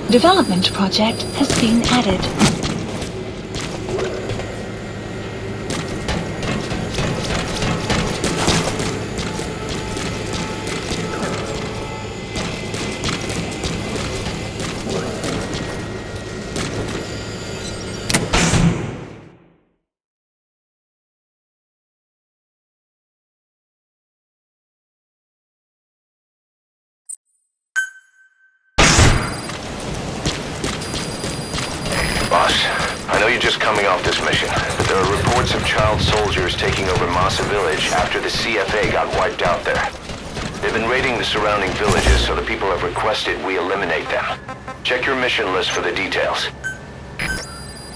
Development project has been added. Boss, I know you're just coming off this mission, but there are reports of child soldiers taking over Massa Village after the CFA got wiped out there. They've been raiding the surrounding villages, so the people have requested we eliminate them. Check your mission list for the details.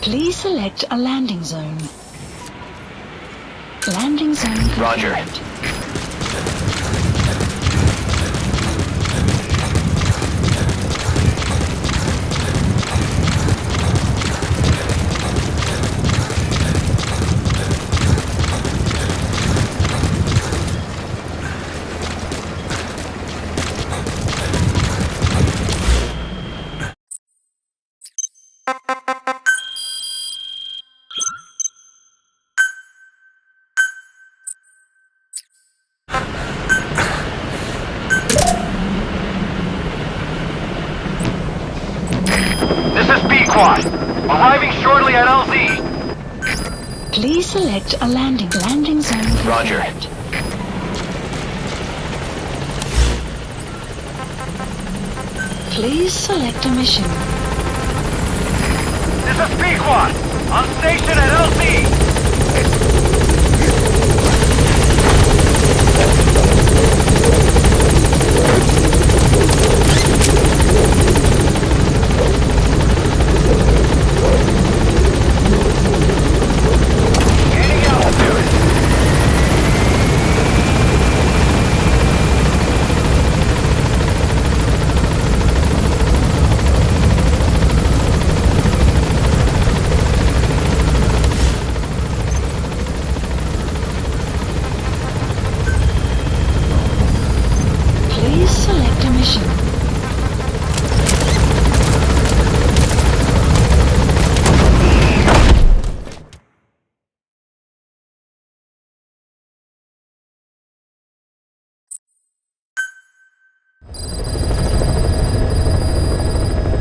Please select a landing zone. Landing zone confirmed. Roger. This is B-Quad. Arriving shortly at LZ. Please select a landing zone confirmed. Roger. Please select a mission. This is B-Quad. On station at LZ. Please select a mission.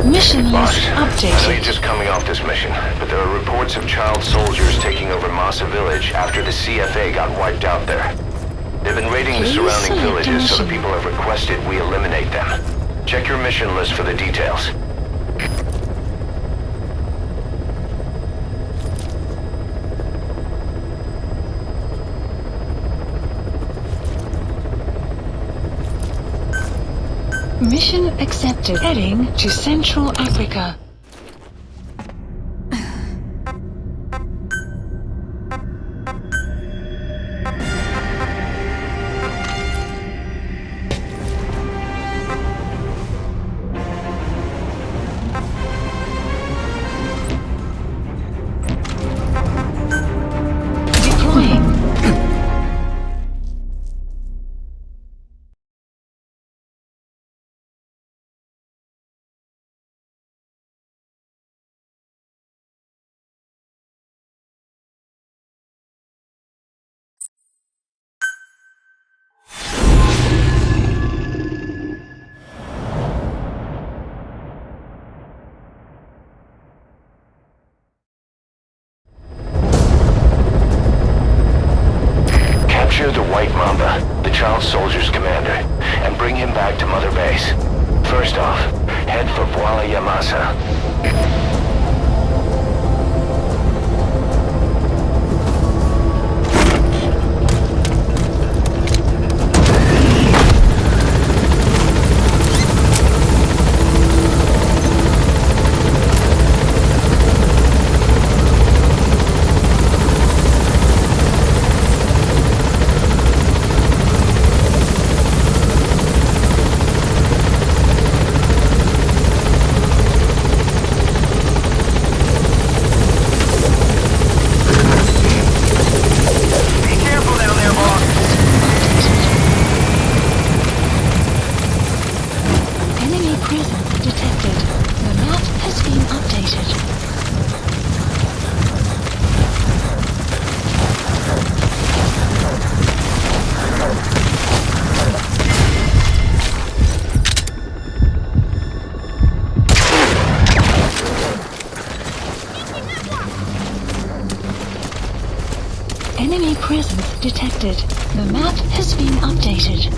Mission Boss, list I know you're updated. just coming off this mission, but there are reports of child soldiers taking over Massa Village after the CFA got wiped out there. They've been raiding the Please surrounding select a villages, so the mission. people have requested we eliminate them. Check your mission list for the details. Mission accepted. Heading to Central Africa. Deploying. Capture the White Mamba, the child soldier's commander, and bring him back to Mother Base. First off, head for Voila Yamasa. presence detected. The map has been updated.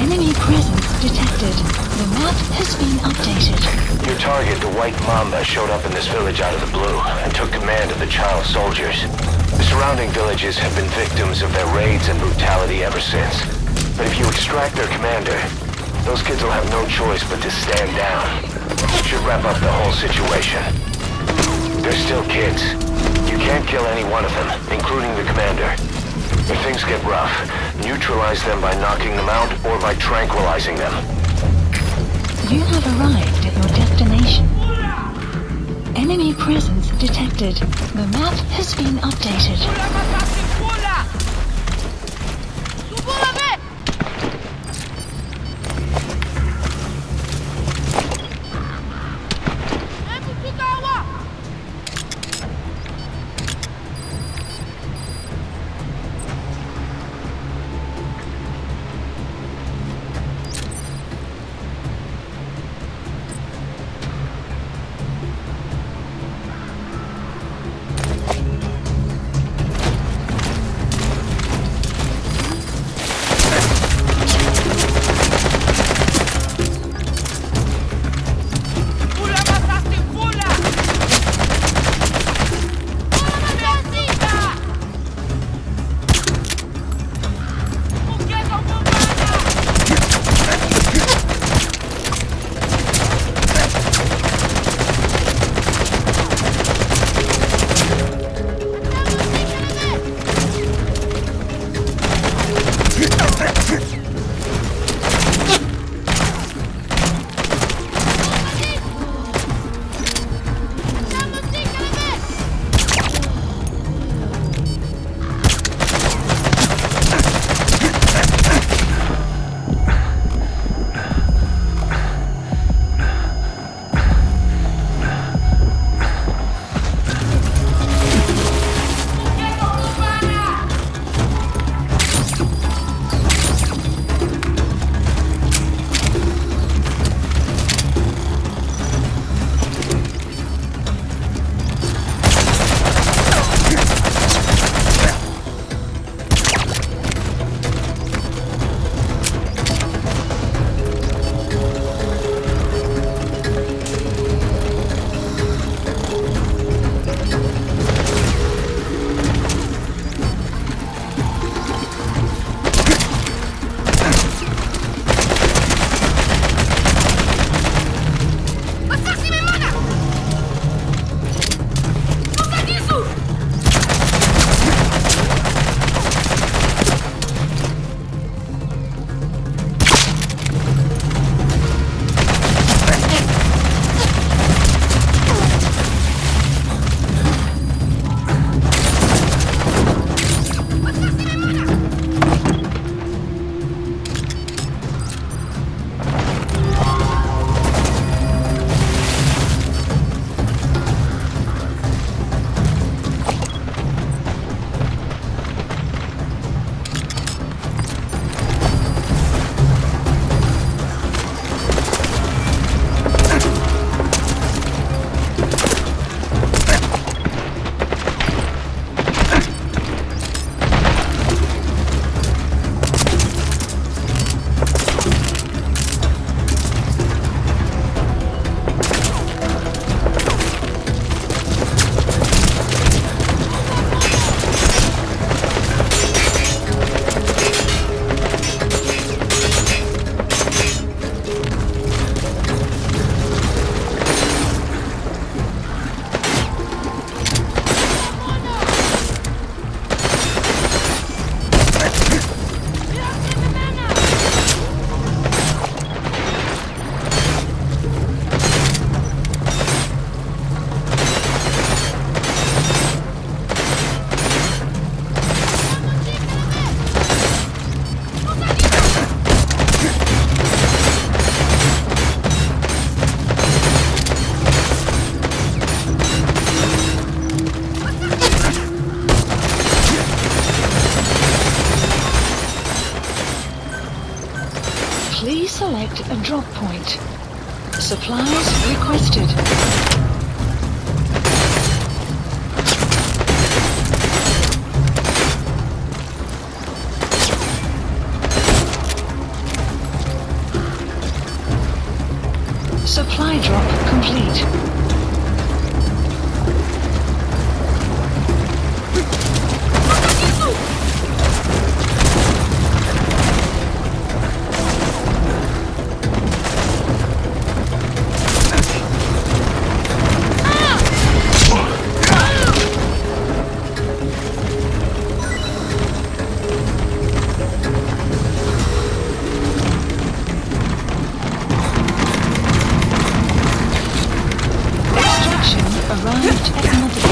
Enemy presence detected. The map has been updated. Your target, the White Mamba, showed up in this village out of the blue and took command of the child soldiers. The surrounding villages have been victims of their raids and brutality ever since. But if you extract their commander, those kids will have no choice but to stand down. It should wrap up the whole situation. They're still kids. You can't kill any one of them, including the commander. If things get rough, neutralize them by knocking them out or by tranquilizing them. You have arrived at your destination. Enemy presence detected. The map has been updated. Please select a drop point. Supplies requested. Supply drop complete. Arrived at another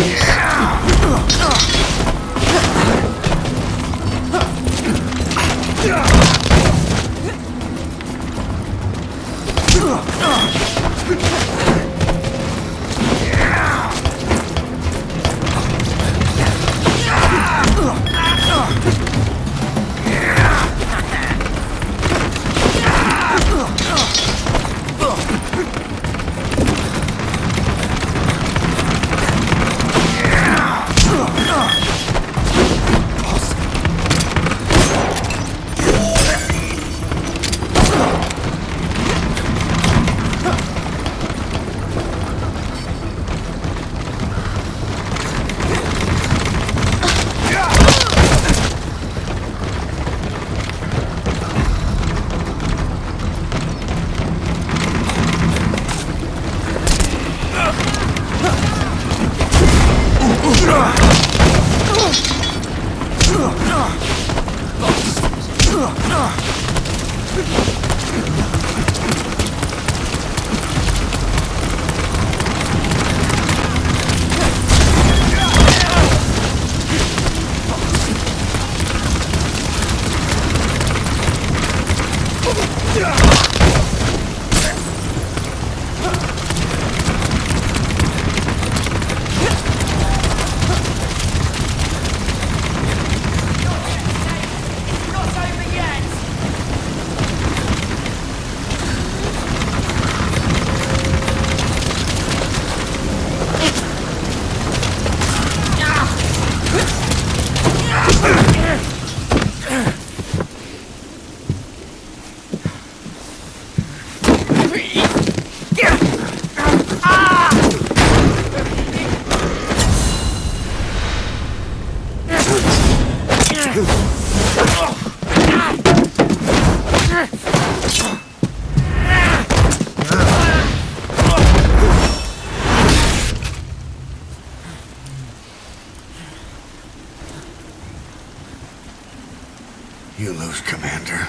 You lose, Commander.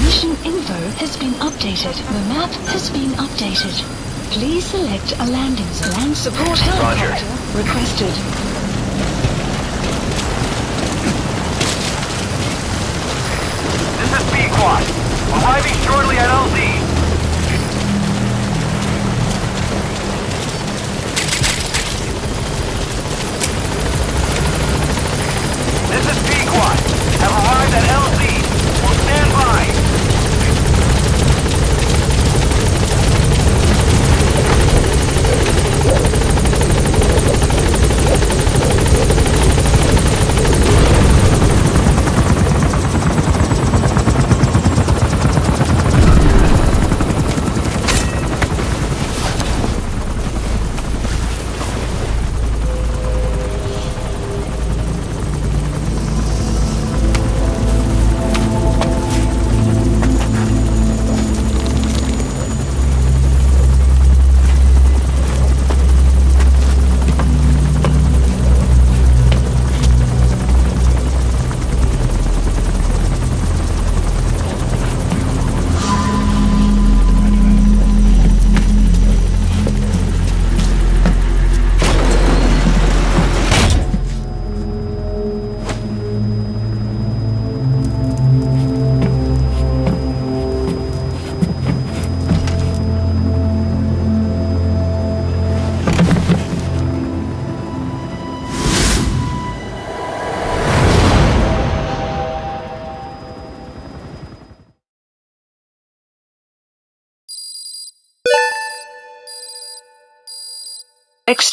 Mission info has been updated. The map has been updated. Please select a landing zone. Land support helicopter requested. This is B-Quad. Arriving shortly at LZ. This is B-Quad. Have arrived at LZ. Will stand by.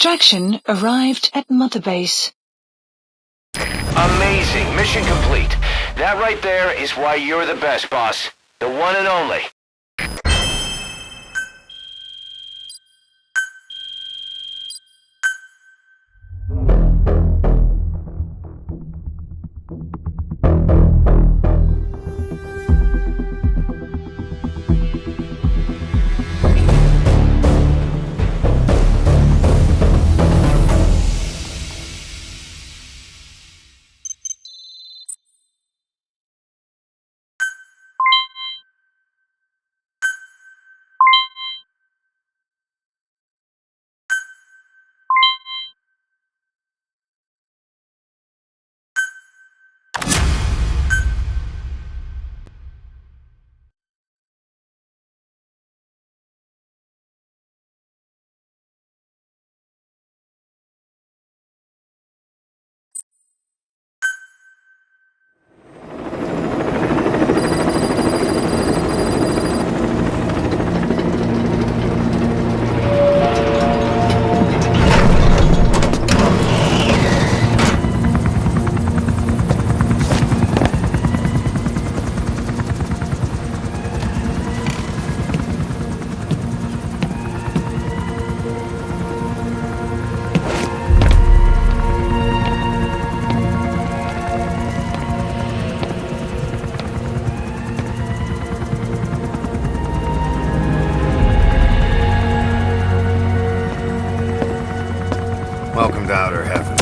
Extraction arrived at Mother Base. Amazing. Mission complete. That right there is why you're the best, boss. The one and only. Welcome to outer heaven.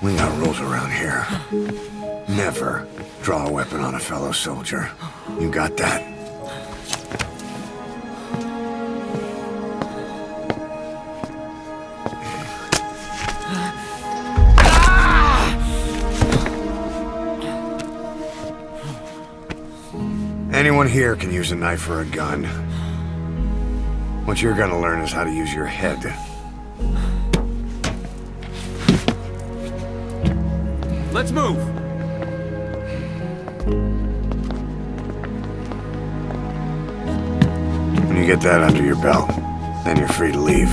We got rules around here. Never draw a weapon on a fellow soldier. You got that? Anyone here can use a knife or a gun. What you're gonna learn is how to use your head. Let's move! When you get that under your belt, then you're free to leave.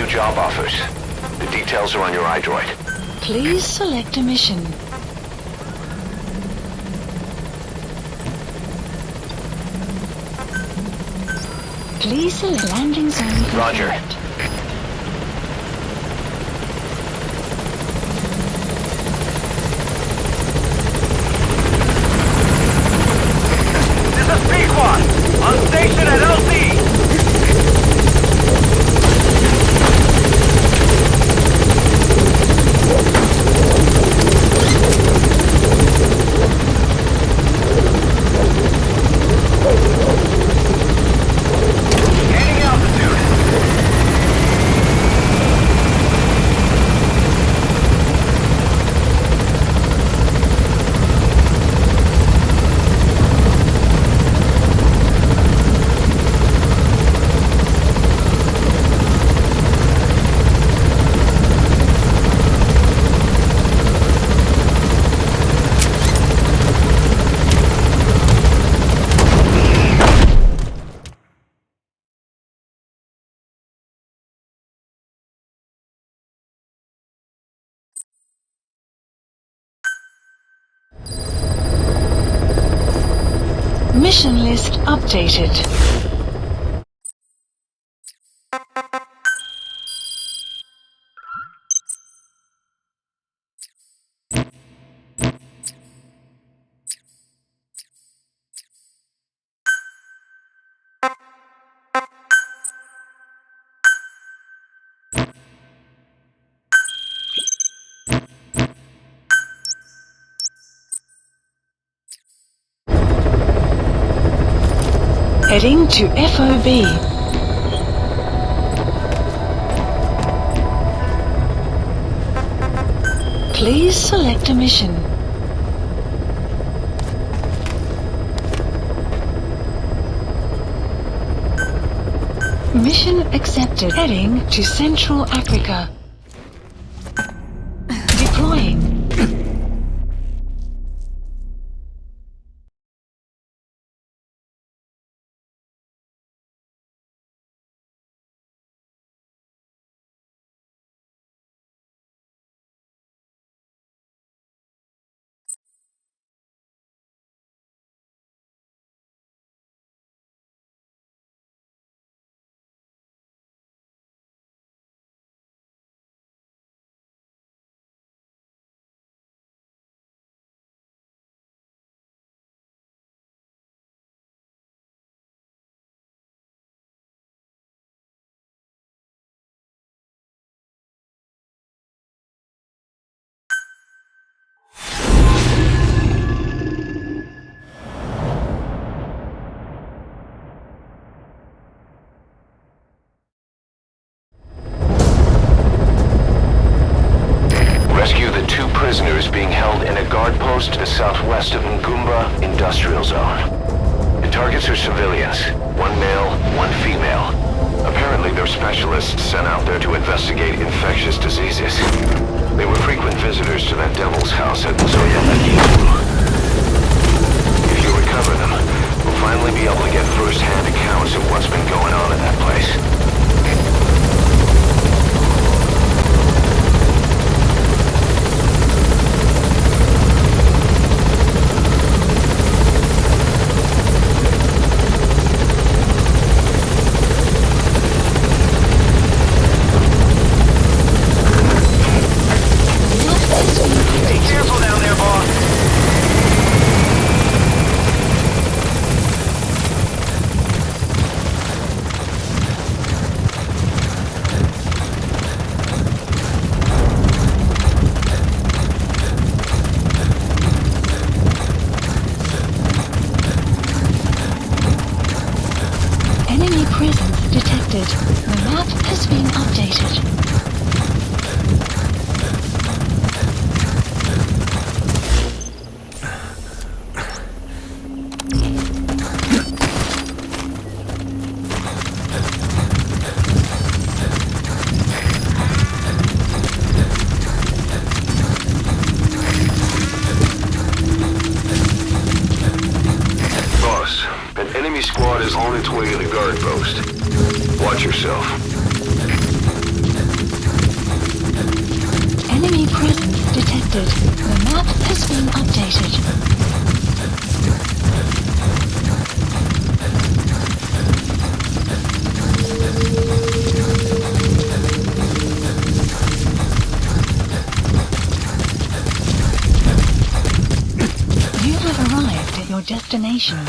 Job offers. The details are on your iDroid. Please select a mission. Please select landing zone. Roger. Correct. This is P-Quad! On station at LZ! Gaining altitude. Mission list updated. Heading to FOB. Please select a mission. Mission accepted. Heading to Central Africa. Deploying. Rescue the 2 prisoners being held in a guard post to the southwest of Ngumba Industrial Zone. The targets are civilians, 1 male, 1 female. Apparently they're specialists sent out there to investigate infectious diseases. They were frequent visitors to that devil's house at Zoya. If you recover them, we'll finally be able to get first-hand accounts of what's been going on in that place. Enemy presence detected. The map has been updated. Boss, an enemy squad is on its way to the guard post. Watch yourself. Enemy presence detected. The map has been updated. You have arrived at your destination.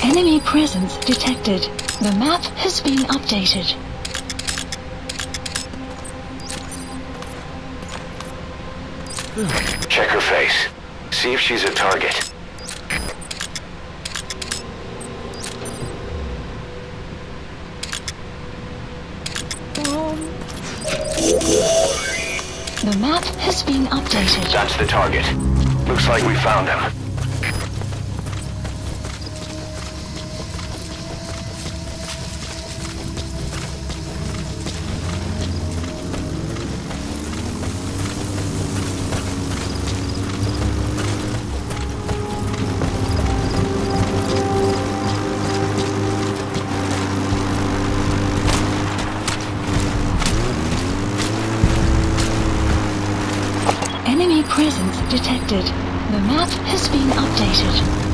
Enemy presence detected. The map has been updated. Check her face. See if she's a target. The map has been updated. That's the target. Looks like we found him. Enemy presence detected. The map has been updated.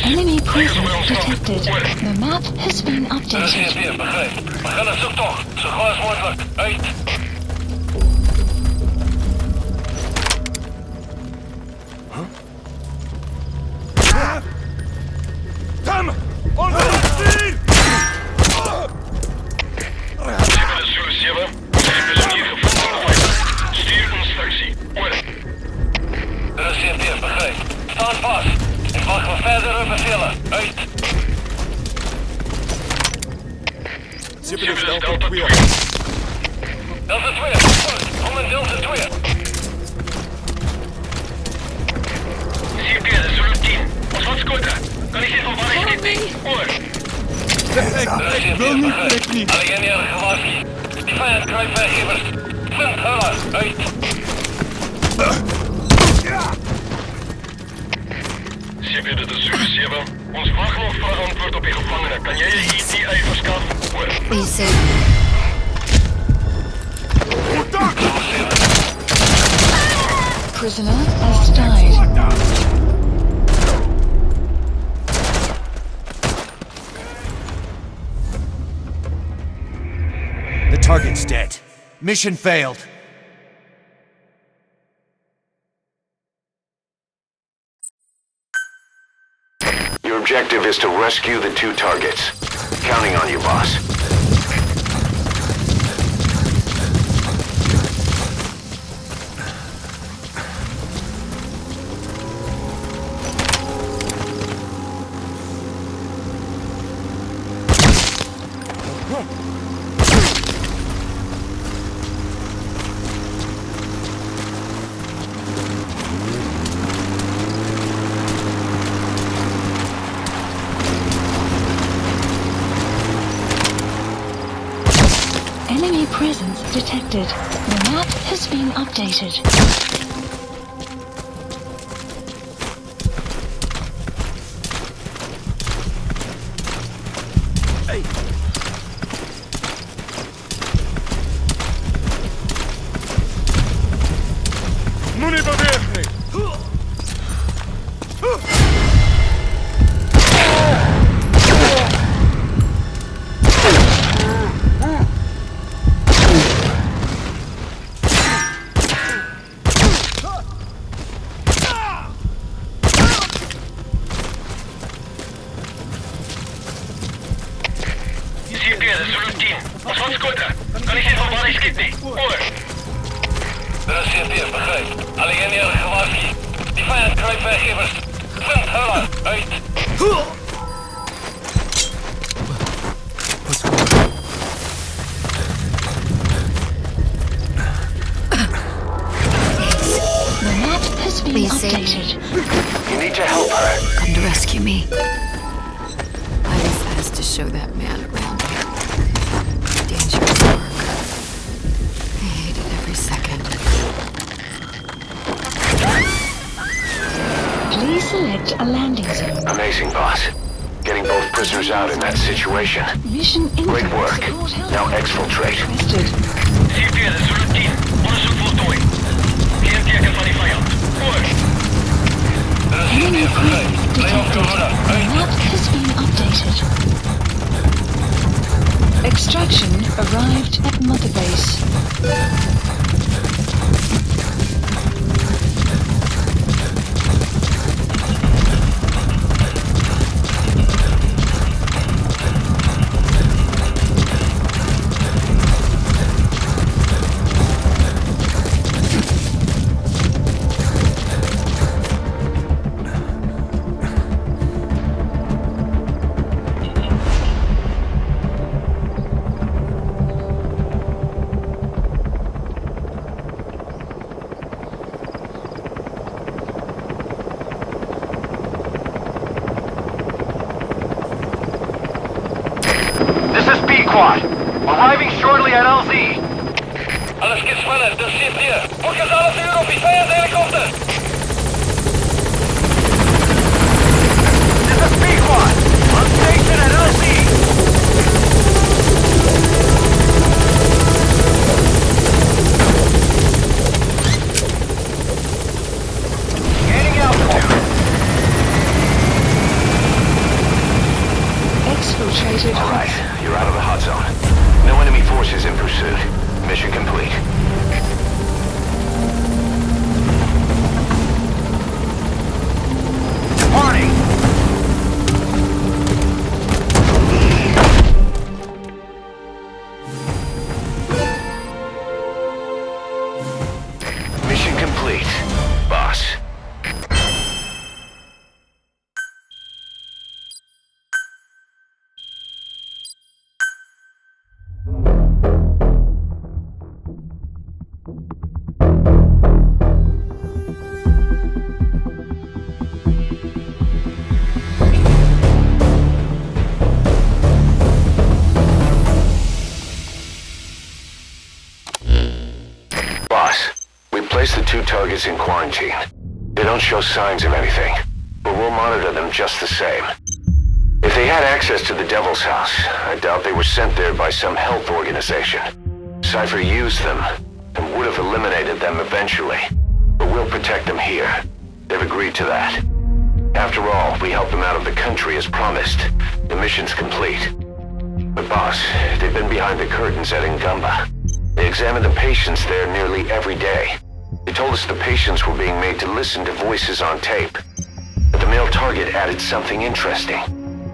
Enemy presence detected. The map has been updated. Begrijp. We gaan een zoektocht. Zo gauw als mogelijk. Uit. Tam! Onze ziel! Schipper is Zulu 7. Schip is hier gevonden. Stuur instructie. Over. Er is CMP, begrijp. Staan vast. Ik wacht voor verdere bevelen. Uit. Schipper is Delta 2. Delta 2, goed. Kom in Delta 2. CMP, dat is Zulu 10. Ons wat scoort. Kan ik zien van waar ik niet? Over. Ik wil niet trekken. Alleen hier gewaarschuwd. Die vijand kruipt weggevers. Vind huller. Uit. CP, dit is Zulu 7. Ons wacht nog voor een antwoord op je gevangenen. Kan jij je ETA verschaffen? Over. Please save me. Prisoner has died. The target's dead. Mission failed. Your objective is to rescue the two targets. Counting on you, boss. Enemy presence detected. The map has been updated. Nu niet bewegen! CP, dat is Zulu 10. Ons wat scoort. Kan ik zien van waar ik schiet niet? Over. Er is CP, begrijp. Alleen hier gewaarschuwd. Die vijand kruipt weggevers. Vind huller. Uit. The map has been Please save me. updated. You need to help her. Come to rescue me. I was asked to show that man around here. Dangerous work. I hated every second. Please select a landing zone. Amazing, boss. Getting both prisoners out in that situation. Mission info. Great work. Support help. Now exfiltrate. Requested. CP, dat is Zulu 10. Onderzoek voltooid. Geen teken van die vijand. Over. Enemy presence detected. The map has been updated. Extraction arrived at Mother Base. Arriving shortly at LZ. Alles gespannt, das steht hier. Fokus alles uur op die vijandshelikopter. This is Pequod. On station at LZ. Scanning out. Exfiltrated. All right, you're out of the hot zone. No enemy forces in pursuit. Mission complete. Warning! Mission complete, boss. The two targets in quarantine. They don't show signs of anything, but we'll monitor them just the same. If they had access to the Devil's House, I doubt they were sent there by some health organization. Cypher used them, and would have eliminated them eventually. But we'll protect them here. They've agreed to that. After all, we helped them out of the country as promised. The mission's complete. But boss, they've been behind the curtains at Ngamba. They examine the patients there nearly every day. They told us the patients were being made to listen to voices on tape. But the male target added something interesting.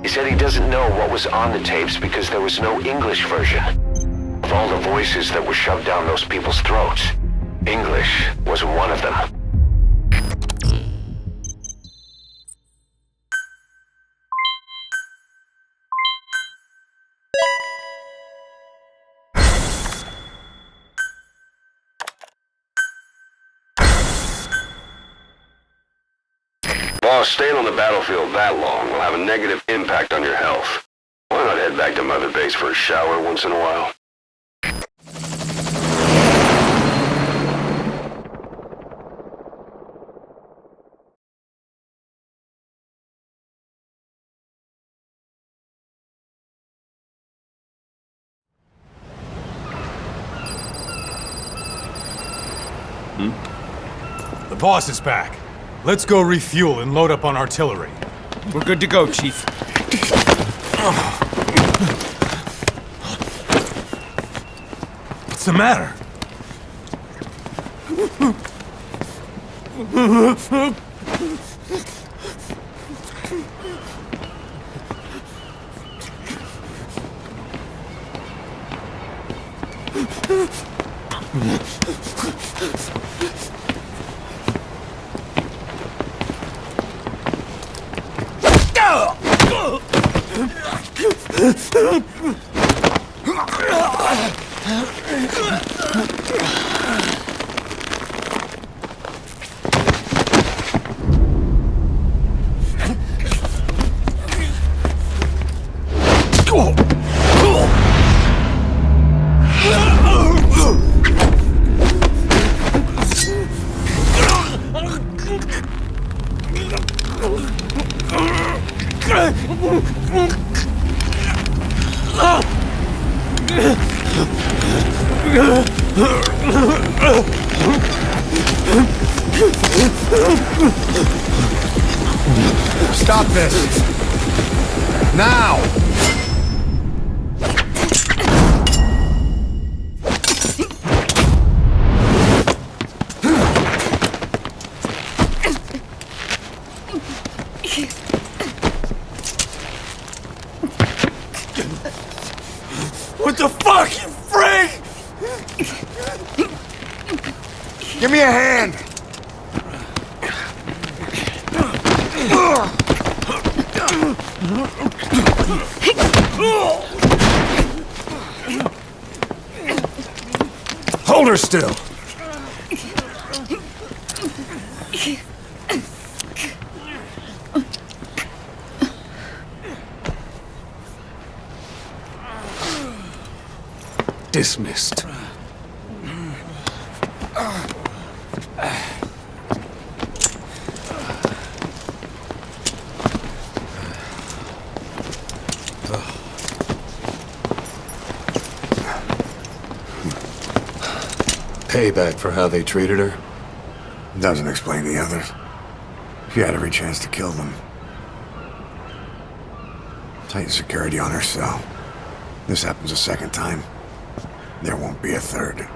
He said he doesn't know what was on the tapes because there was no English version. Of all the voices that were shoved down those people's throats, English was one of them. Boss, staying on the battlefield that long will have a negative impact on your health. Why not head back to Mother Base for a shower once in a while? The boss is back. Let's go refuel and load up on artillery. We're good to go, Chief. What's the matter? Stop this! Now! What the fuck, you freak? Give me a hand. Hold her still. Dismissed. Payback for how they treated her? Doesn't explain the others. She had every chance to kill them. Tight security on her cell. This happens a second time. There won't be a third.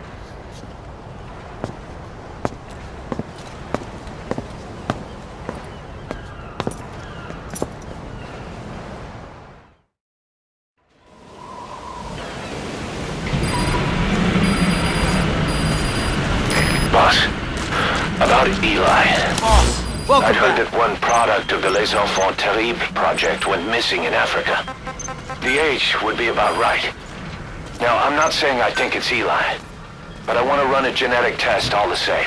Boss, about Eli. Welcome I'd heard back. that one product of the Les Enfants Terribles project went missing in Africa. The age would be about right. Now, I'm not saying I think it's Eli, but I want to run a genetic test all the same.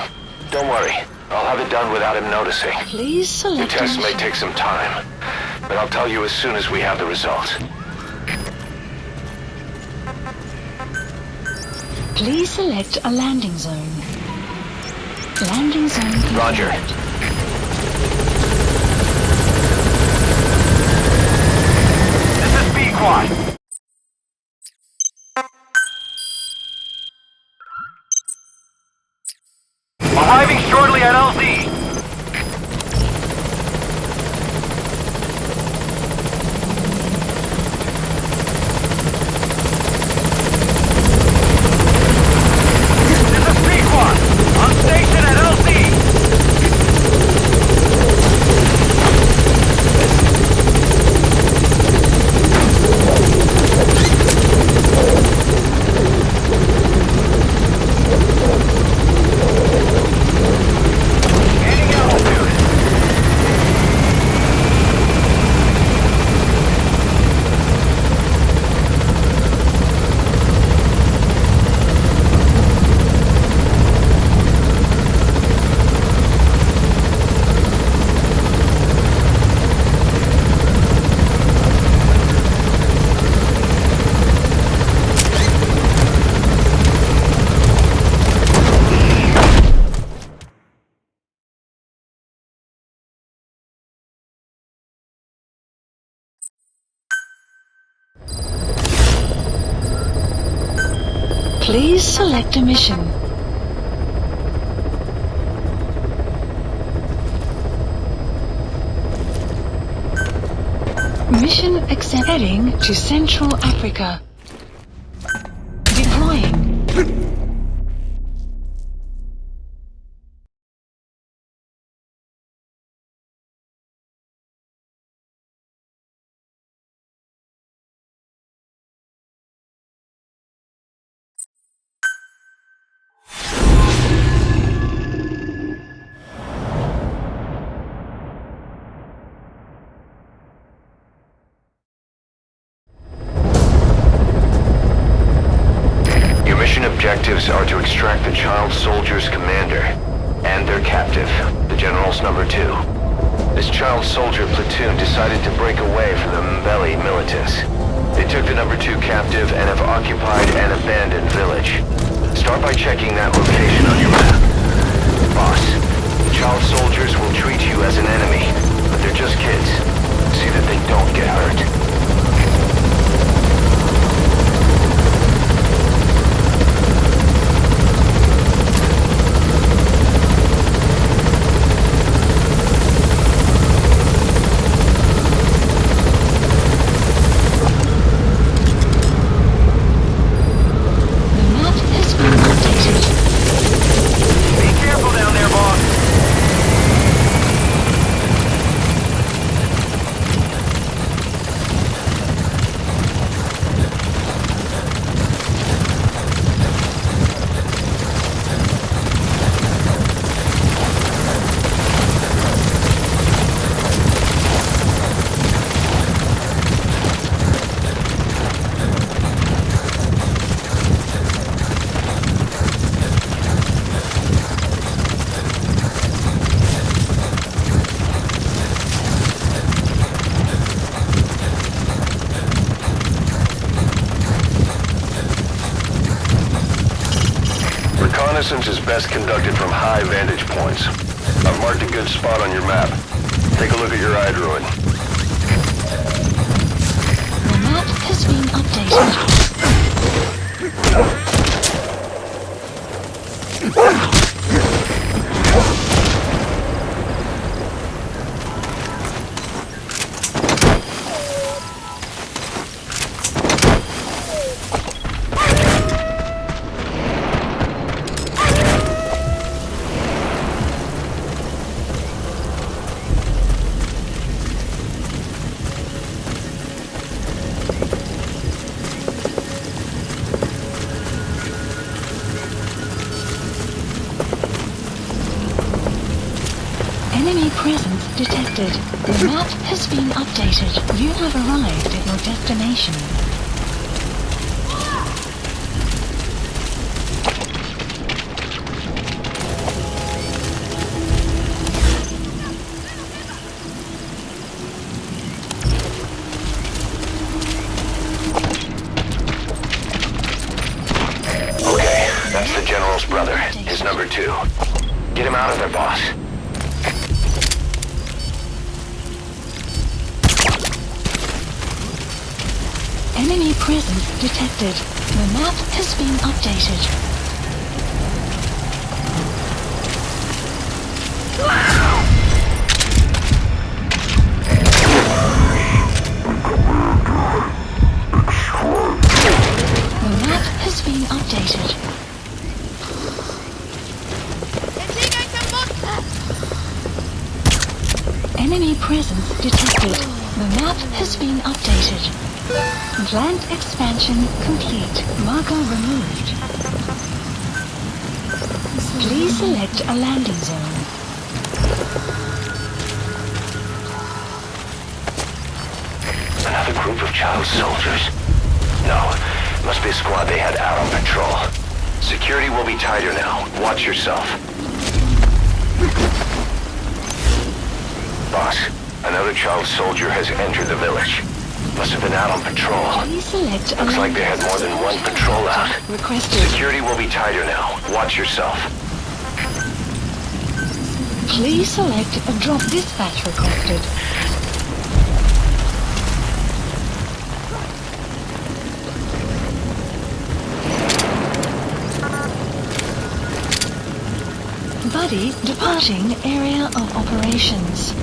Don't worry, I'll have it done without him noticing. Please The select a test may mission. take some time, but I'll tell you as soon as we have the results. Please select a landing zone. Landing zone confirmed. Roger. This is B-Quad. Arriving shortly at LZ. This is B-Quad. On station at LZ. Gaining altitude. Please select a mission. Mission accept. Heading to Central Africa. Deploying. Your mission objectives are to extract the child soldier's commander and their captive, the General's number 2. This child soldier platoon decided to break away from the Mbeli militants. They took the number 2 captive and have occupied an abandoned village. Start by checking that location on your map. Boss, the child soldiers will treat you as an enemy, but they're just kids. See that they don't get hurt. The map has been updated. Be careful down there, boss. reconnaissance is best conducted from high vantage points. I've marked a good spot on your map. Take a look at your iDroid. The map has been updated. Enemy presence detected. The map has been updated. You have arrived at your destination. Okay, that's the General's brother, his number 2. Get him out of there, boss. Enemy presence detected. The map has been updated. The map has been updated. Enemy presence detected. The map has been updated. Plant expansion complete. Marker removed. Please select a landing zone. Another group of child soldiers? No, must be a squad they had out on patrol. Security will be tighter now. Watch yourself. Boss, another child soldier has entered the village. Must have been out on patrol. Please select a Looks like they had more than one patrol out. Requested. Security will be tighter now. Watch yourself. Please select a drop dispatch requested. Buddy departing area of operations.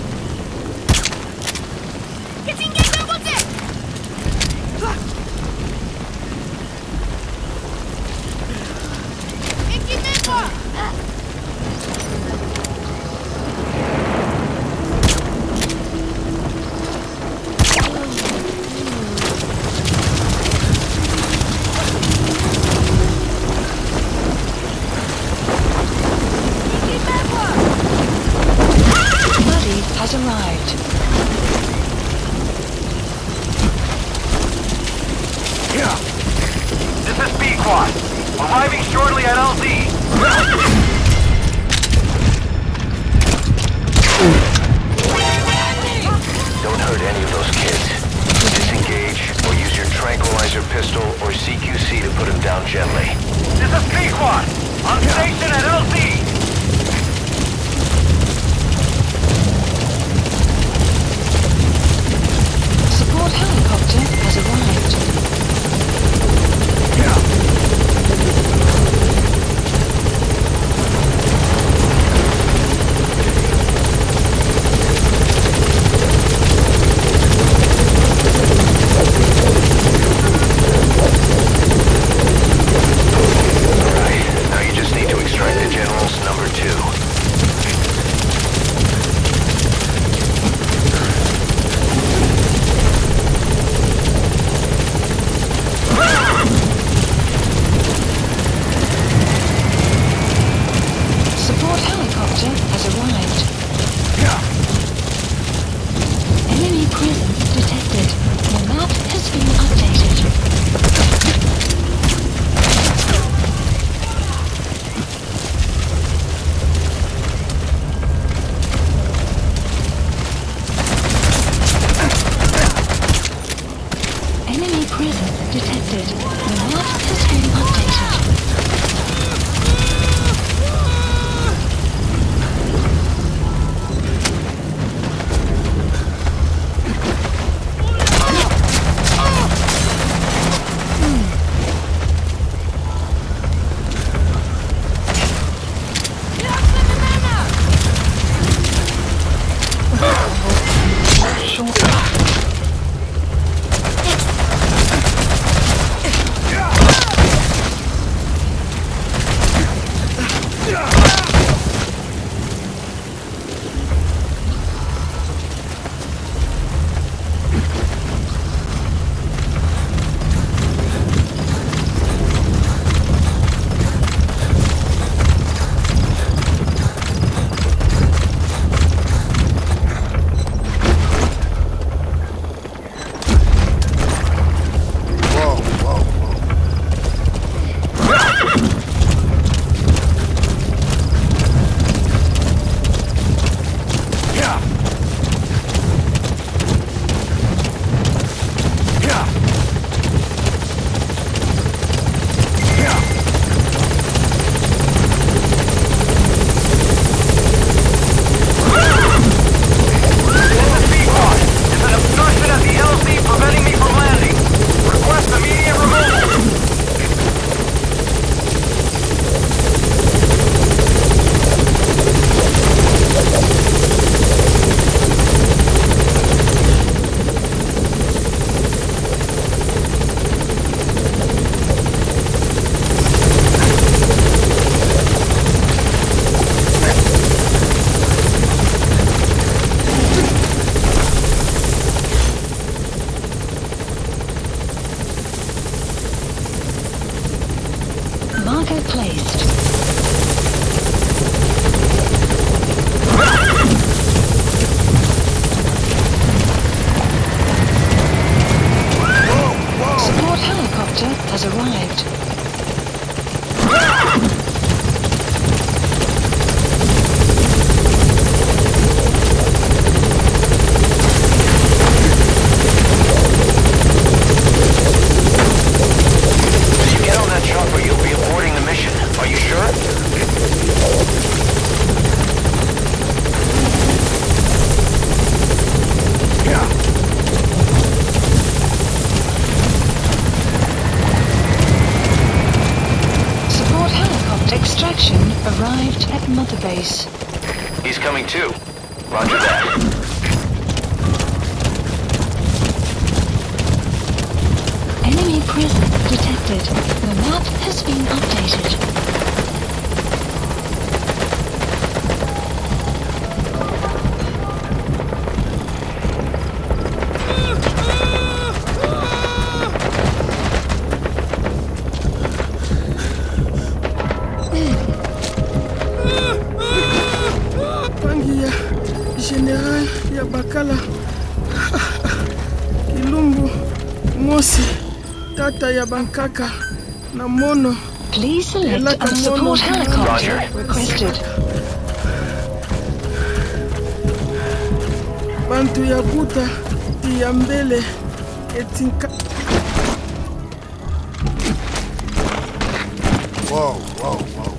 Buddy has arrived. This is B-Quad. Arriving shortly at LZ. Don't hurt any of those kids. Disengage or use your tranquilizer pistol or CQC to put them down gently. This is B-Quad. On station at LZ. Support helicopter has arrived. Alright, now you just need to extract the General's number 2. Support helicopter has arrived. Enemy presence detected. The map has been updated. Enemy presence detected. The map has been updated. Tracker placed. Support helicopter has arrived. If you get on that chopper, you'll be aborting the mission. Are you sure? Support helicopter extraction arrived at Mother Base. He's coming too. Roger that. Enemy presence detected. The map has been updated. Pangi ya General ya Bakala Kilumbu Mosi Tata ya Bankaka na Mono. Please select a support helicopter requested. Bantu ya Buta ti ya mbele etinka. Whoa, whoa, whoa.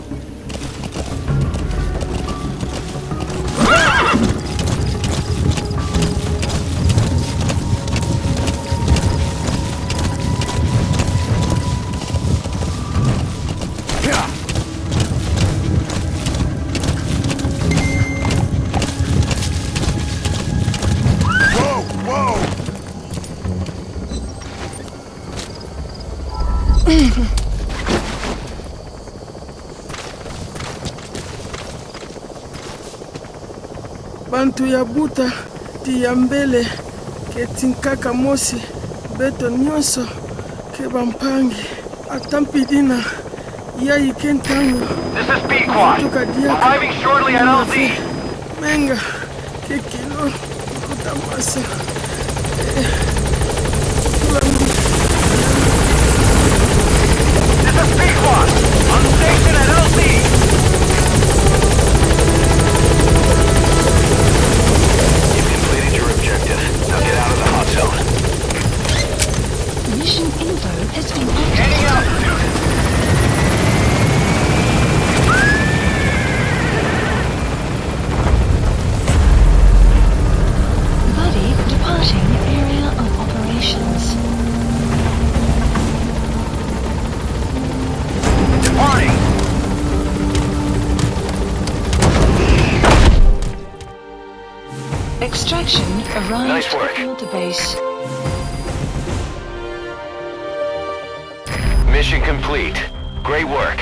Bantu ya Buta ti ya mbele ketinkaka mosi beto nyonso ke bampangi atampidina yayi kentango. This is Speedquad. Arriving shortly at LZ. Menga ke kilo kutamasa. This is Speedquad. On station at LZ. You've completed your objective. Now get out of the hot zone. Mission info has been Gaining updated. altitude. Buddy departing area of operations. Departing. Extraction arrived Nice work. at Mother Base. Mission complete. Great work.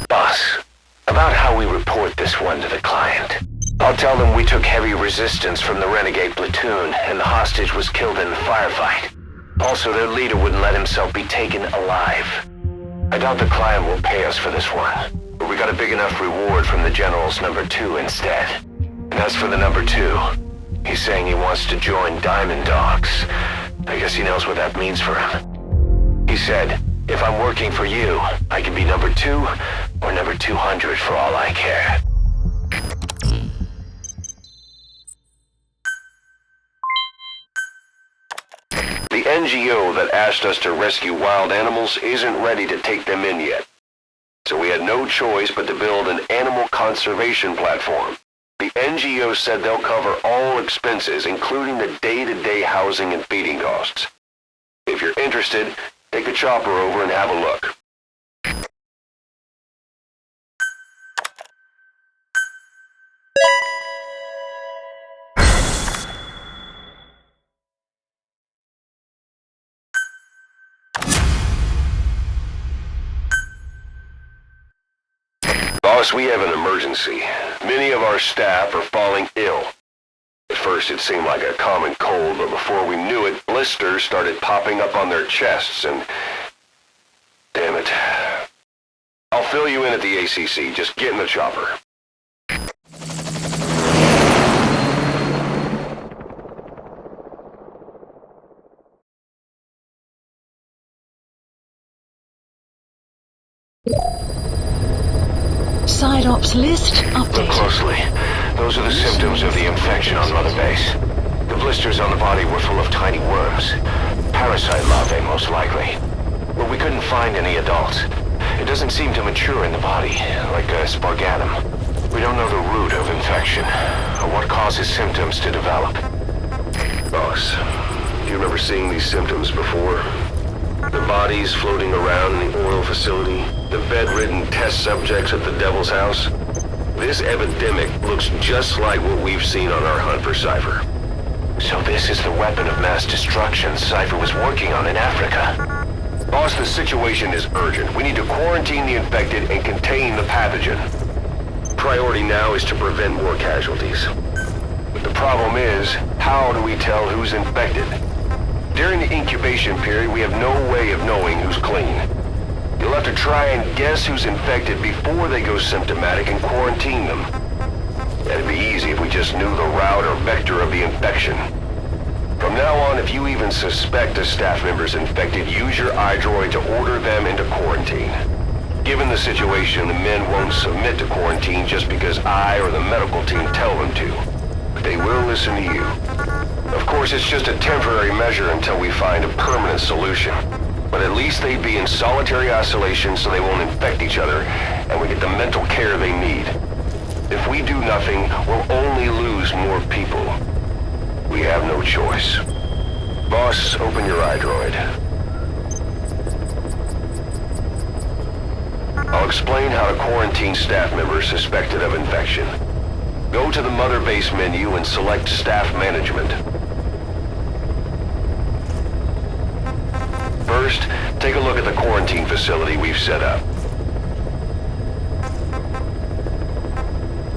Boss, about how we report this one to the client. I'll tell them we took heavy resistance from the renegade platoon and the hostage was killed in the firefight. Also, their leader wouldn't let himself be taken alive. I doubt the client will pay us for this one, but we got a big enough reward from the General's number 2 instead. And as for the number 2, he's saying he wants to join Diamond Dogs. I guess he knows what that means for him. He said, if I'm working for you, I can be number 2 or number 200 for all I care. The NGO that asked us to rescue wild animals isn't ready to take them in yet. So we had no choice but to build an animal conservation platform. The NGO said they'll cover all expenses, including the day-to-day housing and feeding costs. If you're interested, take a chopper over and have a look. Boss, we have an emergency. Many of our staff are falling ill. At first it seemed like a common cold, but before we knew it, blisters started popping up on their chests and... Damn it. I'll fill you in at the ACC. Just get in the chopper. Side ops list Look updated. closely. Those are the symptoms of the infection on Mother Base. The blisters on the body were full of tiny worms. Parasite larvae, most likely. But we couldn't find any adults. It doesn't seem to mature in the body, like a spargatum. We don't know the root of infection, or what causes symptoms to develop. Boss, do you remember seeing these symptoms before? The bodies floating around in the oil facility, the bedridden test subjects at the Devil's House. This epidemic looks just like what we've seen on our hunt for Cypher. So this is the weapon of mass destruction Cypher was working on in Africa. Boss, the situation is urgent. We need to quarantine the infected and contain the pathogen. Priority now is to prevent more casualties. But the problem is, how do we tell who's infected? During the incubation period, we have no way of knowing who's clean. You'll have to try and guess who's infected before they go symptomatic and quarantine them. That'd be easy if we just knew the route or vector of the infection. From now on, if you even suspect a staff member's infected, use your iDroid to order them into quarantine. Given the situation, the men won't submit to quarantine just because I or the medical team tell them to. But they will listen to you. Of course, it's just a temporary measure until we find a permanent solution. But at least they'd be in solitary isolation so they won't infect each other, and we get the mental care they need. If we do nothing, we'll only lose more people. We have no choice. Boss, open your iDroid. I'll explain how to quarantine staff members suspected of infection. Go to the Mother Base menu and select Staff Management. First, take a look at the quarantine facility we've set up.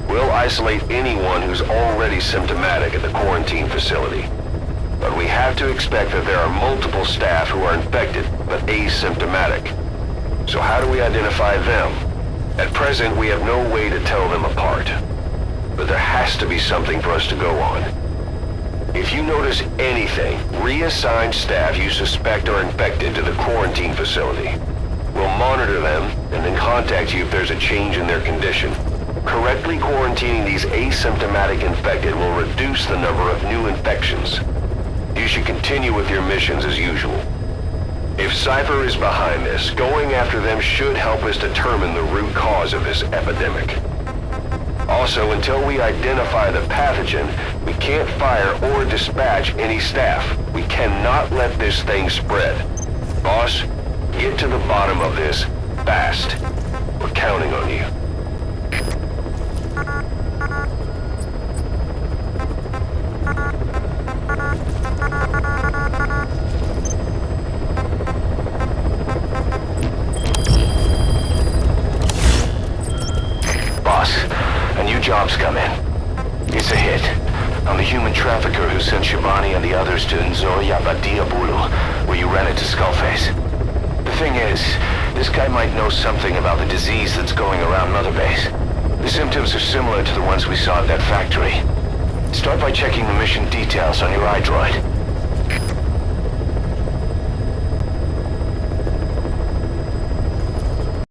We'll isolate anyone who's already symptomatic at the quarantine facility. But we have to expect that there are multiple staff who are infected, but asymptomatic. So how do we identify them? At present, we have no way to tell them apart. But there has to be something for us to go on. If you notice anything, reassign staff you suspect are infected to the quarantine facility. We'll monitor them and then contact you if there's a change in their condition. Correctly quarantining these asymptomatic infected will reduce the number of new infections. You should continue with your missions as usual. If Cypher is behind this, going after them should help us determine the root cause of this epidemic. Also, until we identify the pathogen, we can't fire or dispatch any staff. We cannot let this thing spread. Boss, get to the bottom of this fast. We're counting on you. Boss, a new job's come in. It's a hit. I'm the human trafficker who sent Shivani and the others to Nzoya Badia Bulu, where you ran into Skullface. The thing is, this guy might know something about the disease that's going around Mother Base. The symptoms are similar to the ones we saw at that factory. Start by checking the mission details on your iDroid.